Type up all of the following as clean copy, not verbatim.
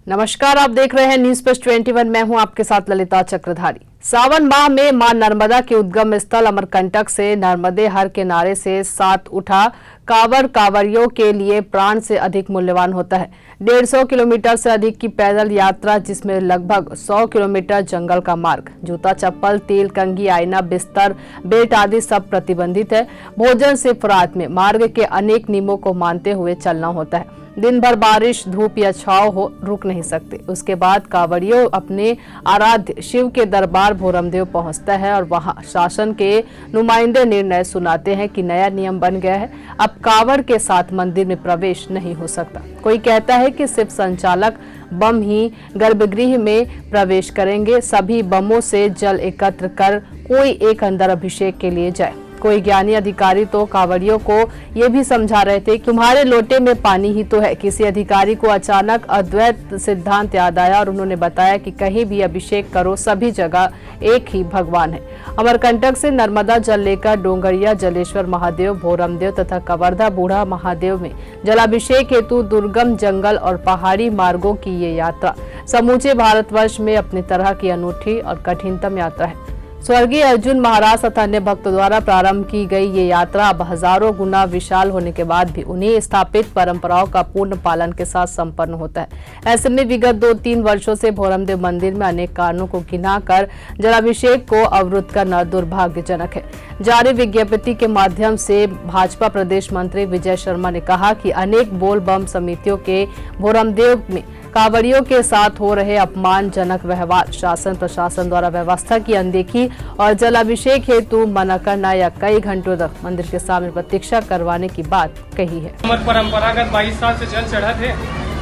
नमस्कार, आप देख रहे हैं न्यूज प्लस 21। मैं हूं आपके साथ ललिता चक्रधारी। सावन माह में मां नर्मदा के उद्गम स्थल अमरकंटक से नर्मदे हर के नारे से साथ उठा कांवरियों के लिए प्राण से अधिक मूल्यवान होता है। 150 किलोमीटर से अधिक की पैदल यात्रा, जिसमें लगभग 100 किलोमीटर जंगल का मार्ग, जूता चप्पल, तेल, कंघी, आईना, बिस्तर, बेल्ट आदि सब प्रतिबंधित है। भोजन से फरात में मार्ग के अनेक नियमों को मानते हुए चलना होता है। दिन भर बारिश, धूप या छाव हो, रुक नहीं सकते। उसके बाद कांवड़ियों अपने आराध्य शिव के दरबार भोरमदेव पहुंचता है और वहां शासन के नुमाइंदे निर्णय सुनाते हैं कि नया नियम बन गया है, अब कांवड़ के साथ मंदिर में प्रवेश नहीं हो सकता। कोई कहता है कि सिर्फ संचालक बम ही गर्भगृह में प्रवेश करेंगे। सभी बमों से जल एकत्र कर कोई एक अंदर अभिषेक के लिए जाए। कोई ज्ञानी अधिकारी तो कांवड़ियों को ये भी समझा रहे थे कि तुम्हारे लोटे में पानी ही तो है। किसी अधिकारी को अचानक अद्वैत सिद्धांत याद आया और उन्होंने बताया कि कहीं भी अभिषेक करो, सभी जगह एक ही भगवान है। अमरकंटक से नर्मदा जल लेकर डोंगरिया जलेश्वर महादेव, भोरमदेव तथा कवर्धा बूढ़ा महादेव में जलाभिषेक हेतु दुर्गम जंगल और पहाड़ी मार्गों की ये यात्रा समूचे भारतवर्ष में अपनी तरह की अनूठी और कठिनतम यात्रा है। स्वर्गीय अर्जुन महाराज तथा अन्य भक्तों द्वारा प्रारंभ की गई ये यात्रा अब हजारों गुना विशाल होने के बाद भी उन्हें स्थापित परंपराओं का पूर्ण पालन के साथ संपन्न होता है। ऐसे में विगत 2-3 वर्षों से भोरमदेव मंदिर में अनेक कारणों को गिनाकर जलाभिषेक को अवरुद्ध करना दुर्भाग्यजनक है। जारी विज्ञप्ति के माध्यम से भाजपा प्रदेश मंत्री विजय शर्मा ने कहा कि अनेक बोल बम समितियों के भोरमदेव में कांवड़ियों के साथ हो रहे अपमानजनक व्यवहार, शासन प्रशासन द्वारा व्यवस्था की अनदेखी और जलाभिषेक हेतु मना करना या कई घंटों तक मंदिर के सामने प्रतीक्षा करवाने की बात कही है। हमारे परंपरागत 22 साल से जल चढ़ा थे,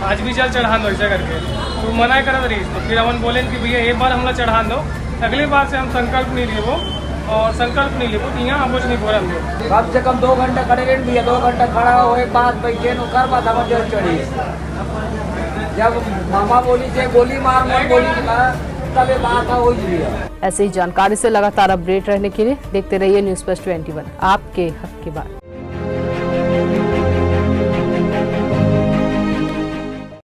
आज भी जल चढ़ा दो ऐसा करके तो मना कर रही। तो फिर हम बोले कि भैया एक बार हमला चढ़ा दो, अगली बार से हम संकल्प नहीं लेवो और संकल्प नहीं लेवो तो यहाँ हम नहीं बोरम दो। कम से कम 2 घंटा खड़े भैया, 2 घंटा खड़ा हो एक बात बैठे कर बात हम जल चढ़ी। जब मामा बोली थे गोली मार बोली तब ये बात हो गई। ऐसी जानकारी से लगातार अपडेट रहने के लिए देखते रहिए न्यूज प्लस 21, आपके हक की बात।